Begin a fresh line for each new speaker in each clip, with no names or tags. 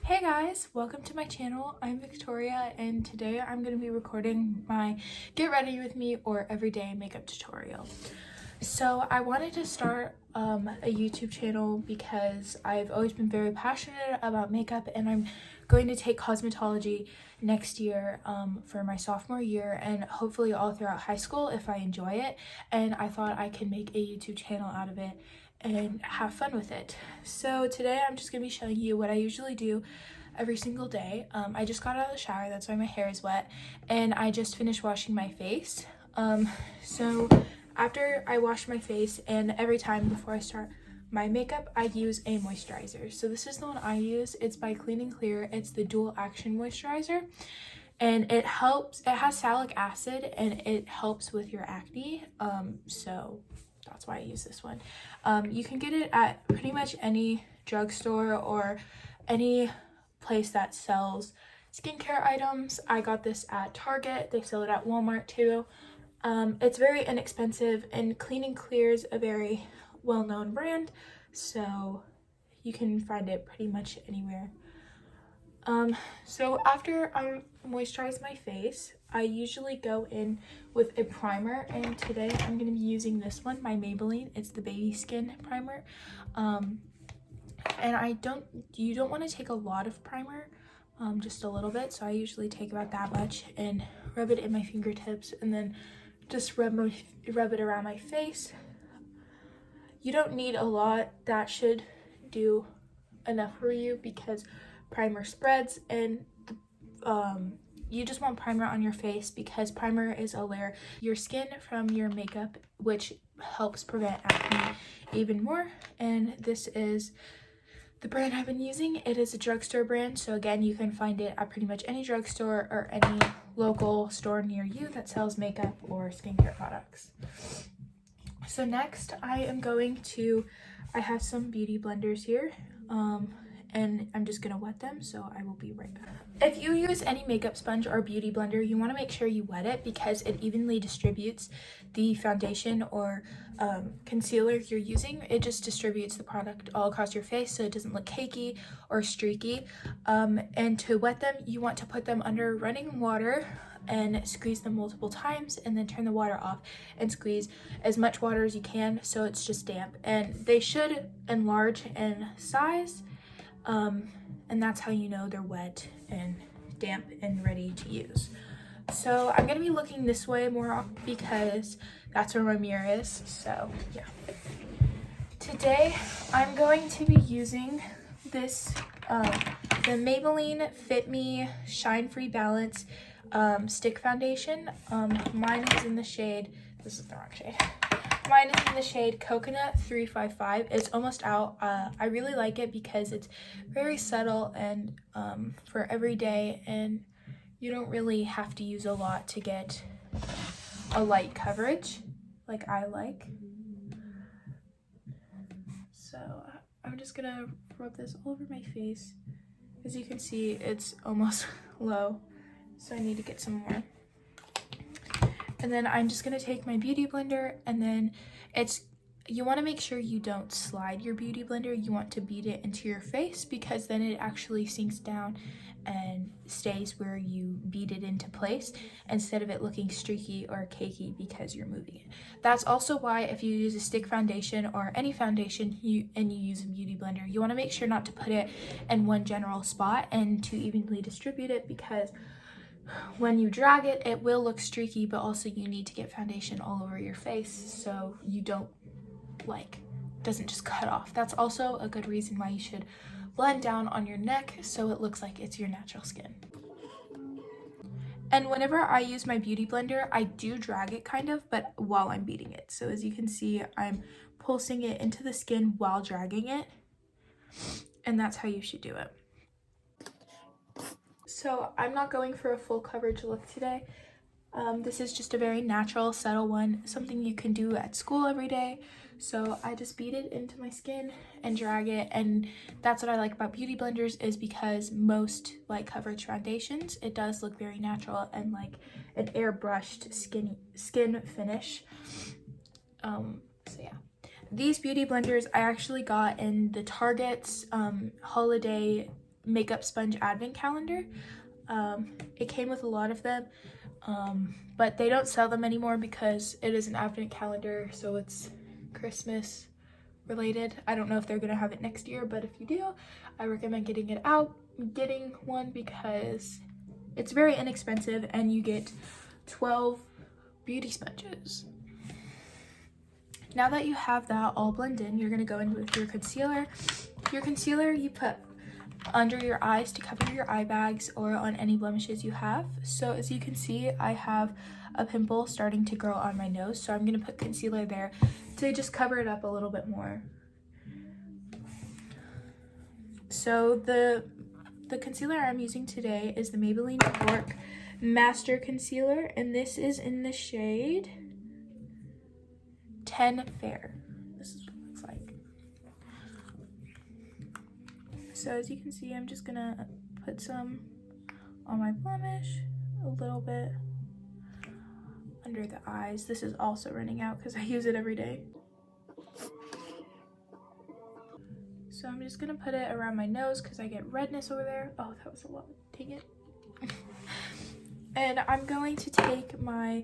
Hey guys, welcome to my channel. I'm Victoria and today I'm going to be recording my get ready with me or everyday makeup tutorial. So I wanted to start a YouTube channel because I've always been very passionate about makeup and I'm going to take cosmetology next year for my sophomore year and hopefully all throughout high school if I enjoy it, and I thought I could make a YouTube channel out of it and have fun with it. So today I'm just gonna be showing you what I usually do every single day. I just got out of the shower, that's why my hair is wet, and I just finished washing my face. So after I wash my face and every time before I start my makeup, I use a moisturizer. So this is the one I use. It's by Clean and Clear. It's the dual action moisturizer and it has salicylic acid and it helps with your acne. So that's why I use this one. You can get it at pretty much any drugstore or any place that sells skincare items. I got this at Target. They sell it at Walmart too. It's very inexpensive and Clean and Clear is a very well-known brand, so you can find it pretty much anywhere. So after I moisturize my face, I usually go in with a primer, and today I'm going to be using this one, my Maybelline. It's the baby skin primer. And you don't want to take a lot of primer, just a little bit. So I usually take about that much and rub it in my fingertips and then just rub it around my face. You don't need a lot. That should do enough for you because primer spreads, and you just want primer on your face because primer is a layer your skin from your makeup, which helps prevent acne even more. And this is the brand I've been using. It is a drugstore brand, so again, you can find it at pretty much any drugstore or any local store near you that sells makeup or skincare products. So next I have some beauty blenders here, and I'm just gonna wet them, so I will be right back. If you use any makeup sponge or beauty blender, you want to make sure you wet it because it evenly distributes the foundation or concealer you're using. It just distributes the product all across your face so it doesn't look cakey or streaky. And to wet them, you want to put them under running water and squeeze them multiple times, and then turn the water off and squeeze as much water as you can so it's just damp. And they should enlarge in size, and that's how you know they're wet and damp and ready to use. So I'm gonna be looking this way more because that's where my mirror is. So yeah, today I'm going to be using this the Maybelline Fit Me Shine Free Balance stick foundation. Mine is in the shade, this is the wrong shade. Mine is in the shade Coconut 355. It's almost out. I really like it because it's very subtle and for every day, and you don't really have to use a lot to get a light coverage like I like. So I'm just gonna rub this all over my face. As you can see, it's almost low, so I need to get some more. And then I'm just gonna take my beauty blender, and then you want to make sure you don't slide your beauty blender. You want to beat it into your face because then it actually sinks down and stays where you beat it into place instead of it looking streaky or cakey because you're moving it. That's also why if you use a stick foundation or any foundation and you use a beauty blender, you want to make sure not to put it in one general spot and to evenly distribute it, because when you drag it, it will look streaky, but also you need to get foundation all over your face so you don't doesn't just cut off. That's also a good reason why you should blend down on your neck so it looks like it's your natural skin. And whenever I use my beauty blender, I do drag it kind of, but while I'm beating it. So as you can see, I'm pulsing it into the skin while dragging it, and that's how you should do it. So I'm not going for a full coverage look today. This is just a very natural, subtle one, something you can do at school every day. So I just beat it into my skin and drag it, and that's what I like about beauty blenders, is because most light coverage foundations, it does look very natural and like an airbrushed skin finish. So yeah. These beauty blenders I actually got in the Target's holiday makeup sponge advent calendar. It came with a lot of them, but they don't sell them anymore because it is an advent calendar, so it's Christmas related. I don't know if they're gonna have it next year, but if you do, I recommend getting one because it's very inexpensive and you get 12 beauty sponges. Now that you have that all blended in, you're gonna go in with your concealer. Your concealer you put under your eyes to cover your eye bags or on any blemishes you have. So as you can see, I have a pimple starting to grow on my nose, so I'm gonna put concealer there to just cover it up a little bit more. So the concealer I'm using today is the Maybelline New York Master Concealer, and this is in the shade 10 Fair. This is what it looks like. So as you can see, I'm just gonna put some on my blemish, a little bit under the eyes. This is also running out because I use it every day. So I'm just gonna put it around my nose because I get redness over there. Oh, that was a lot. Dang it. And I'm going to take my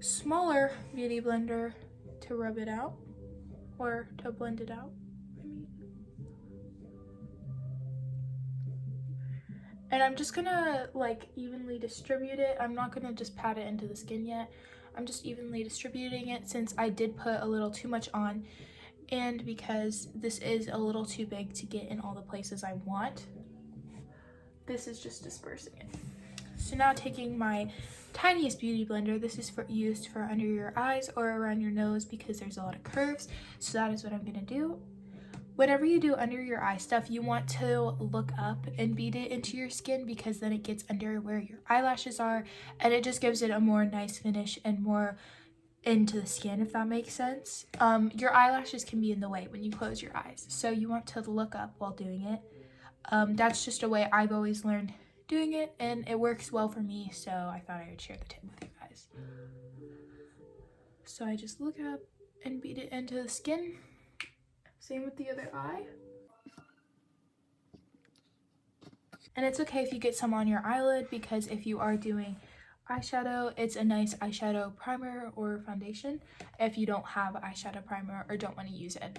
smaller beauty blender to rub it out, or to blend it out, I mean. And I'm just gonna like evenly distribute it. I'm not gonna just pat it into the skin yet. I'm just evenly distributing it since I did put a little too much on, and because this is a little too big to get in all the places I want. This is just dispersing it. So now taking my tiniest beauty blender, this is used for under your eyes or around your nose because there's a lot of curves. So that is what I'm gonna do. Whenever you do under your eye stuff, you want to look up and beat it into your skin because then it gets under where your eyelashes are, and it just gives it a more nice finish and more into the skin, if that makes sense. Your eyelashes can be in the way when you close your eyes, so you want to look up while doing it. That's just a way I've always learned doing it, and it works well for me, so I thought I would share the tip with you guys. So I just look up and beat it into the skin. Same with the other eye. And it's okay if you get some on your eyelid, because if you are doing eyeshadow, it's a nice eyeshadow primer or foundation if you don't have eyeshadow primer or don't want to use it.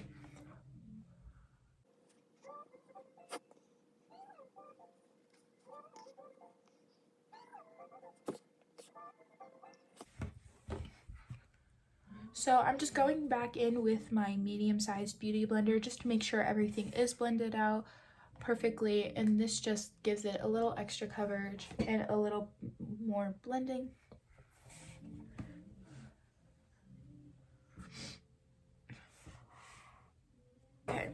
So I'm just going back in with my medium-sized beauty blender just to make sure everything is blended out perfectly, and this just gives it a little extra coverage and a little more blending. Okay.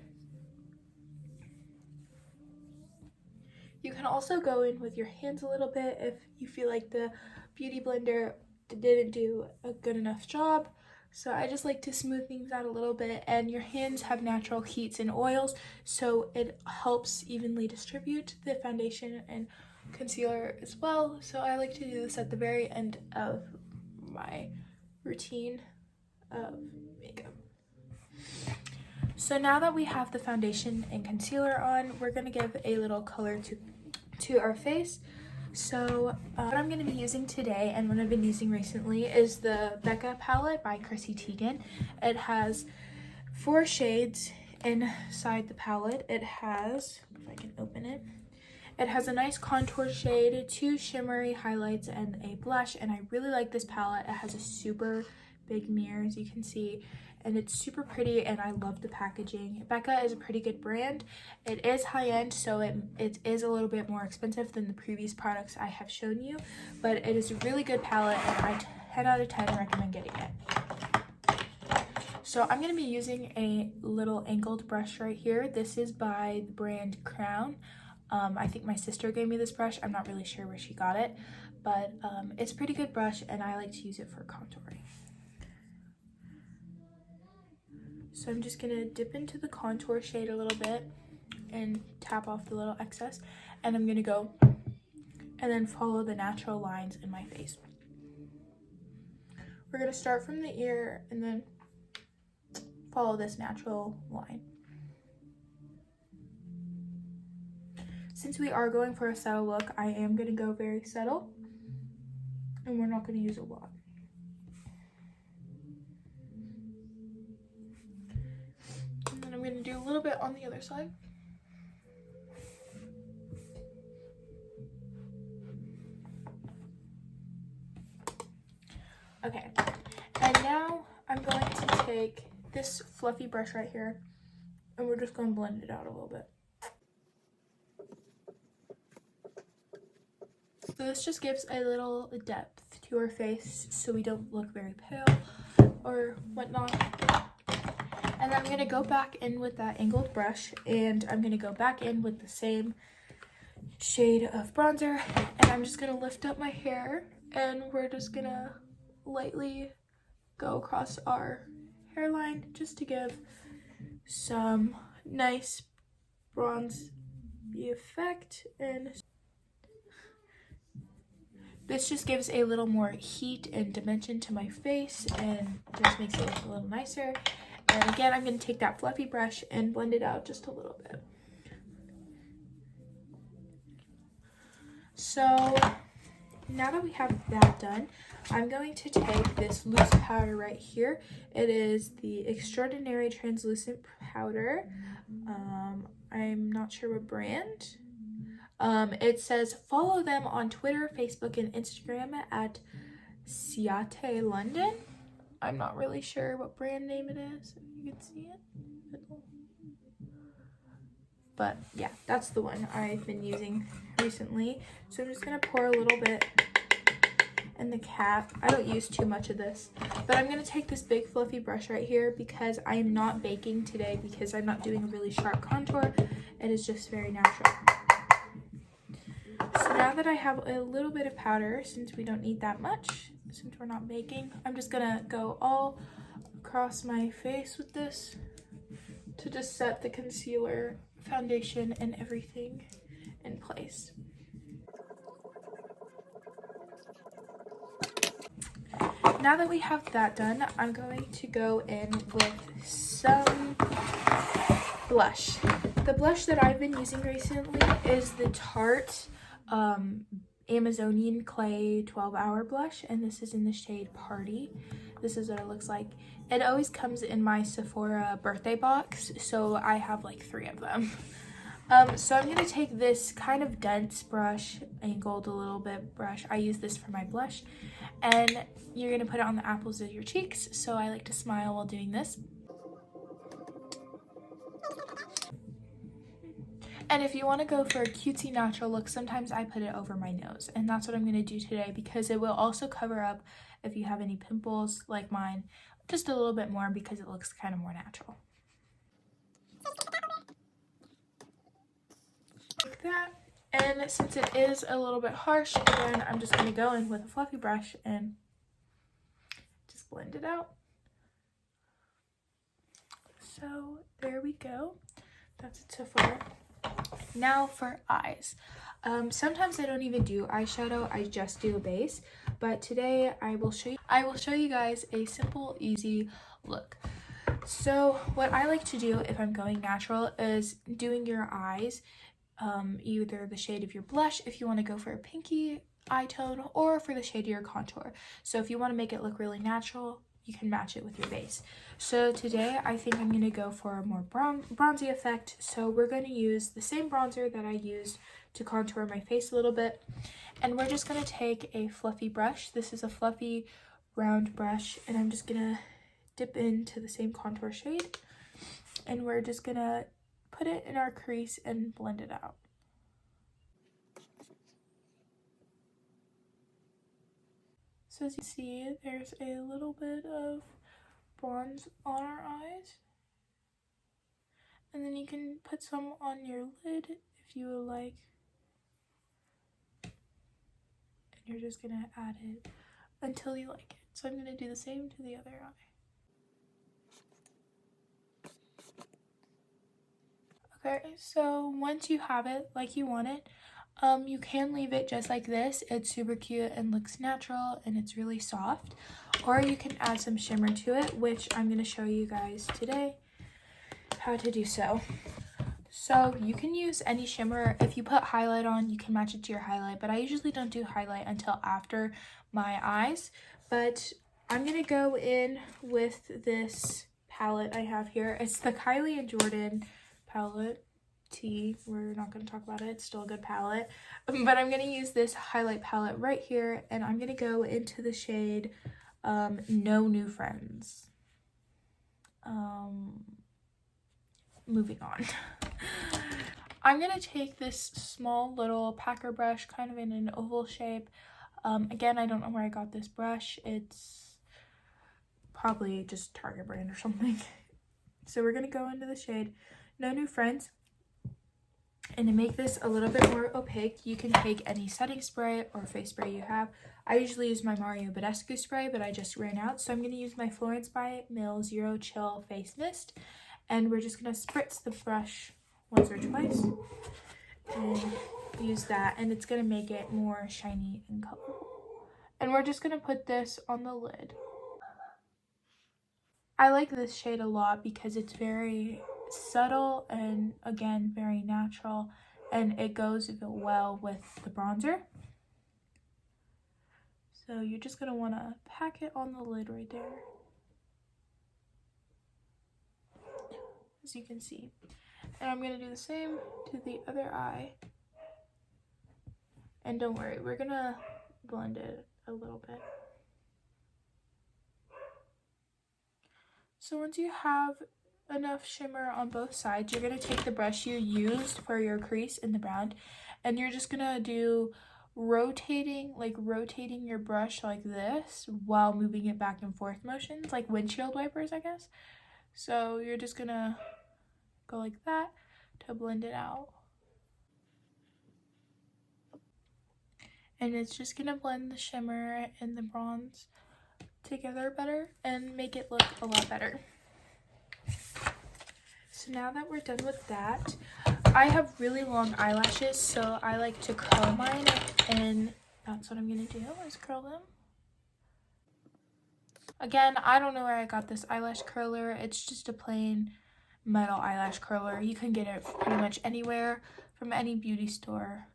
You can also go in with your hands a little bit if you feel like the beauty blender didn't do a good enough job. So I just like to smooth things out a little bit, and your hands have natural heats and oils, so it helps evenly distribute the foundation and concealer as well. So I like to do this at the very end of my routine of makeup. So now that we have the foundation and concealer on, we're gonna give a little color to our face. So what I'm going to be using today, and what I've been using recently, is the Becca palette by Chrissy Teigen. It has 4 shades inside the palette. It has, if I can open it, it has a nice contour shade, 2 shimmery highlights, and a blush, and I really like this palette. It has a super big mirror, as you can see, and it's super pretty, and I love the packaging. Becca is a pretty good brand. It is high-end, so it is a little bit more expensive than the previous products I have shown you, but it is a really good palette, and I 10 out of 10 recommend getting it. So I'm going to be using a little angled brush right here. This is by the brand Crown. I think my sister gave me this brush. I'm not really sure where she got it, but it's a pretty good brush, and I like to use it for contouring. So I'm just gonna dip into the contour shade a little bit and tap off the little excess, and I'm gonna go and then follow the natural lines in my face. We're gonna start from the ear and then follow this natural line. since we are going for a subtle look, I am going to go very subtle, and we're not going to use a lot. And then I'm going to do a little bit on the other side. Okay, and now I'm going to take this fluffy brush right here, and we're just going to blend it out a little bit. So this just gives a little depth to our face so we don't look very pale or whatnot. And I'm going to go back in with that angled brush, and I'm going to go back in with the same shade of bronzer, and I'm just going to lift up my hair, and we're just going to lightly go across our hairline just to give some nice bronze effect. And this just gives a little more heat and dimension to my face and just makes it look a little nicer. And again, I'm going to take that fluffy brush and blend it out just a little bit. So now that we have that done, I'm going to take this loose powder right here. It is the Extraordinary Translucent Powder. I'm not sure what brand. It says follow them on Twitter, Facebook, and Instagram at Ciate London. I'm not really sure what brand name it is, if you can see it. But yeah, that's the one I've been using recently. So I'm just going to pour a little bit in the cap. I don't use too much of this, but I'm going to take this big fluffy brush right here because I am not baking today, because I'm not doing a really sharp contour. It is just very natural. So now that I have a little bit of powder, since we don't need that much, since we're not baking, I'm just going to go all across my face with this to just set the concealer, foundation, and everything in place. Now that we have that done, I'm going to go in with some blush. The blush that I've been using recently is the Tarte Amazonian Clay 12-Hour Blush, and this is in the shade Party. This is what it looks like. It always comes in my Sephora birthday box, so I have like 3 of them. So I'm going to take this kind of dense brush, angled a little bit brush. I use this for my blush, and you're going to put it on the apples of your cheeks, so I like to smile while doing this. And if you want to go for a cutesy natural look, sometimes I put it over my nose, and that's what I'm going to do today, because it will also cover up if you have any pimples like mine, just a little bit more, because it looks kind of more natural. Like that. And since it is a little bit harsh, again, I'm just going to go in with a fluffy brush and just blend it out. So there we go. That's it so far. Now for eyes. Sometimes I don't even do eyeshadow, I just do a base, but today I will show you guys a simple, easy look. So what I like to do if I'm going natural is doing your eyes, either the shade of your blush if you want to go for a pinky eye tone, or for the shade of your contour. So if you want to make it look really natural, you can match it with your base. So today I think I'm going to go for a more bronzy effect. So we're going to use the same bronzer that I used to contour my face a little bit, and we're just going to take a fluffy brush. This is a fluffy round brush, and I'm just going to dip into the same contour shade, and we're just going to put it in our crease and blend it out. So as you see, there's a little bit of bronze on our eyes, and then you can put some on your lid if you would like, and you're just gonna add it until you like it. So I'm gonna do the same to the other eye. Okay, so once you have it like you want it, you can leave it just like this. It's super cute and looks natural, and it's really soft. Or you can add some shimmer to it, which I'm going to show you guys today how to do so. So you can use any shimmer. If you put highlight on, you can match it to your highlight, but I usually don't do highlight until after my eyes. But I'm gonna go in with this palette I have here. It's the Kylie and Jordan palette. We're not going to talk about it, it's still a good palette, but I'm going to use this highlight palette right here, and I'm going to go into the shade No New Friends. Moving on. I'm going to take this small little packer brush, kind of in an oval shape. Again, I don't know where I got this brush. It's probably just Target brand or something. So we're going to go into the shade No New Friends. And to make this a little bit more opaque, you can take any setting spray or face spray you have. I usually use my Mario Badescu spray, but I just ran out. So I'm going to use my Florence by Mill Zero Chill Face Mist. And we're just going to spritz the brush once or twice. And use that. And it's going to make it more shiny and colorful. And we're just going to put this on the lid. I like this shade a lot because it's very subtle and, again, very natural, and it goes well with the bronzer. So you're just going to want to pack it on the lid right there, as you can see. And I'm going to do the same to the other eye. And don't worry, we're going to blend it a little bit. So once you have enough shimmer on both sides, you're going to take the brush you used for your crease in the brown, and you're just going to do rotating your brush like this while moving it back and forth motions, like windshield wipers, I guess. So you're just going to go like that to blend it out. And it's just going to blend the shimmer and the bronze together better and make it look a lot better. So now that we're done with that, I have really long eyelashes, so I like to curl mine, and that's what I'm going to do, is curl them. Again, I don't know where I got this eyelash curler. It's just a plain metal eyelash curler. You can get it pretty much anywhere from any beauty store.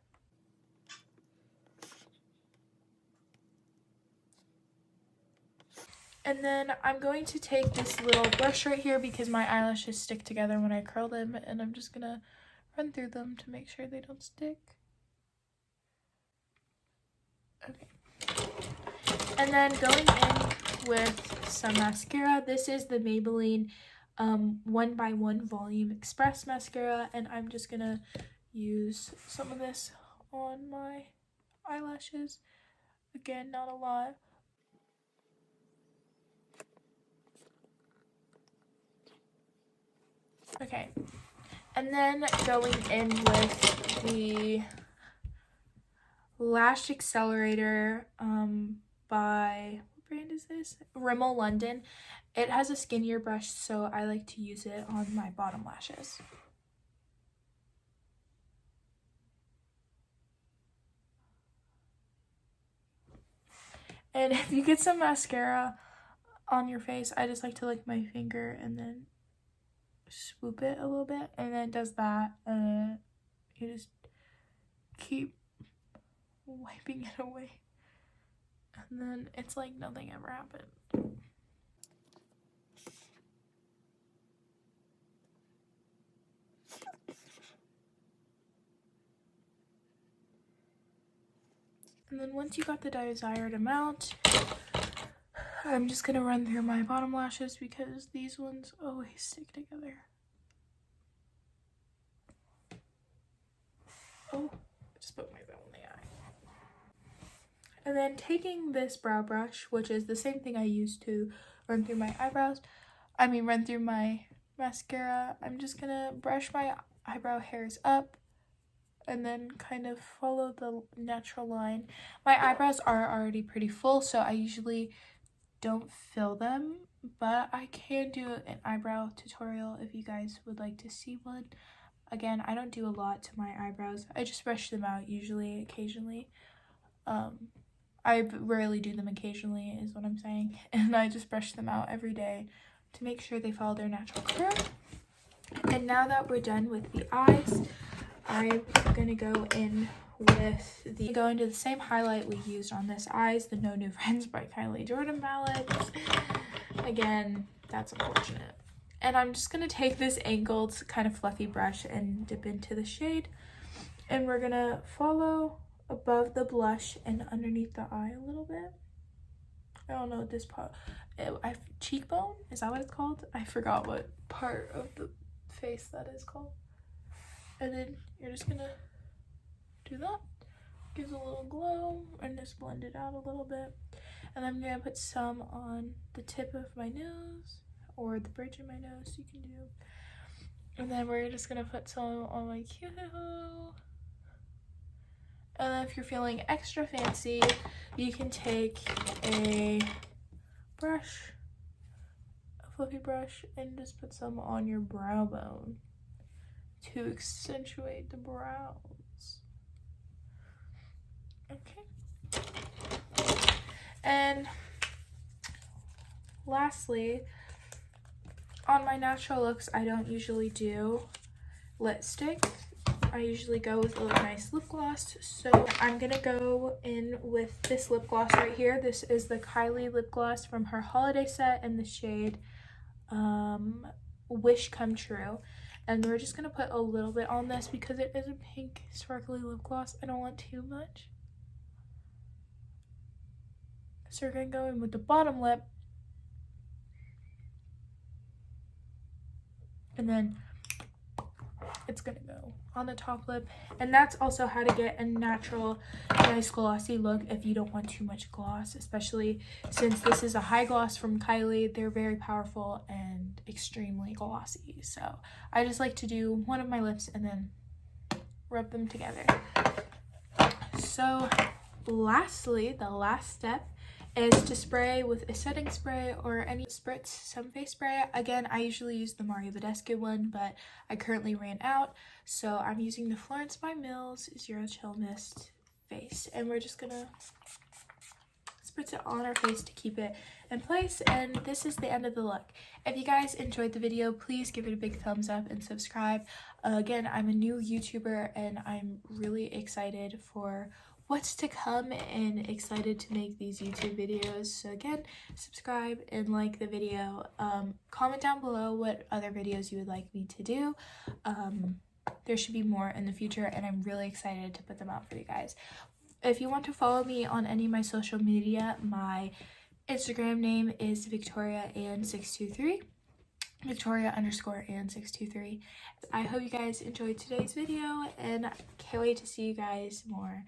And then I'm going to take this little brush right here because my eyelashes stick together when I curl them, and I'm just gonna run through them to make sure they don't stick. Okay. And then going in with some mascara. This is the Maybelline 1x1 Volume Express mascara, and I'm just gonna use some of this on my eyelashes. Again, not a lot. Okay, and then going in with the Lash Accelerator by, what brand is this? Rimmel London. It has a skinnier brush, so I like to use it on my bottom lashes. And if you get some mascara on your face, I just like to lick my finger and then swoop it a little bit, and then it does that, and you just keep wiping it away, and then it's like nothing ever happened. And then once you got the desired amount, I'm just gonna run through my bottom lashes because these ones always stick together. Oh, I just poked myself in the eye. And then taking this brow brush, which is the same thing I use to run through my eyebrows, run through my mascara, I'm just gonna brush my eyebrow hairs up and then kind of follow the natural line. My eyebrows are already pretty full, so I usually don't fill them, but I can do an eyebrow tutorial if you guys would like to see one. Again, I don't do a lot to my eyebrows. I just brush them out usually, occasionally. I rarely do them occasionally is what I'm saying. And I just brush them out every day to make sure they follow their natural curve. And now that we're done with the eyes, I'm gonna go into the same highlight we used on this eyes, the No New Friends by Kylie Jordan palette. Again, that's unfortunate. And I'm just gonna take this angled kind of fluffy brush and dip into the shade, and we're gonna follow above the blush and underneath the eye a little bit. I don't know what this part, cheekbone, is that what it's called? I forgot what part of the face that is called. And then you're just gonna do that. Gives a little glow, and just blend it out a little bit. And I'm gonna put some on the tip of my nose, or the bridge of my nose, you can do. And then we're just gonna put some on my cuticle. And then if you're feeling extra fancy, you can take a brush, a fluffy brush, and just put some on your brow bone to accentuate the brows. Okay. And lastly, on my natural looks, I don't usually do lipstick. I usually go with a nice lip gloss. So I'm gonna go in with this lip gloss right here. This is the Kylie lip gloss from her holiday set in the shade Wish Come True. And we're just gonna put a little bit on this because it is a pink sparkly lip gloss. I don't want too much. So we're gonna go in with the bottom lip. And then it's gonna go on the top lip. And that's also how to get a natural, nice glossy look if you don't want too much gloss, especially since this is a high gloss from Kylie. They're very powerful and extremely glossy. So I just like to do one of my lips and then rub them together. So lastly, the last step is to spray with a setting spray or any spritz some face spray. Again, I usually use the Mario Badescu one, but I currently ran out, so I'm using the Florence by Mills Zero Chill Mist face, and we're just gonna spritz it on our face to keep it in place. And this is the end of the look. If you guys enjoyed the video, please give it a big thumbs up and subscribe. Again, I'm a new YouTuber and I'm really excited for what's to come and excited to make these YouTube videos. So again, subscribe and like the video. Comment down below what other videos you would like me to do. There should be more in the future, and I'm really excited to put them out for you guys. If you want to follow me on any of my social media, my Instagram name is Victoria_Ann623. Victoria_Ann623. I hope you guys enjoyed today's video, and I can't wait to see you guys more.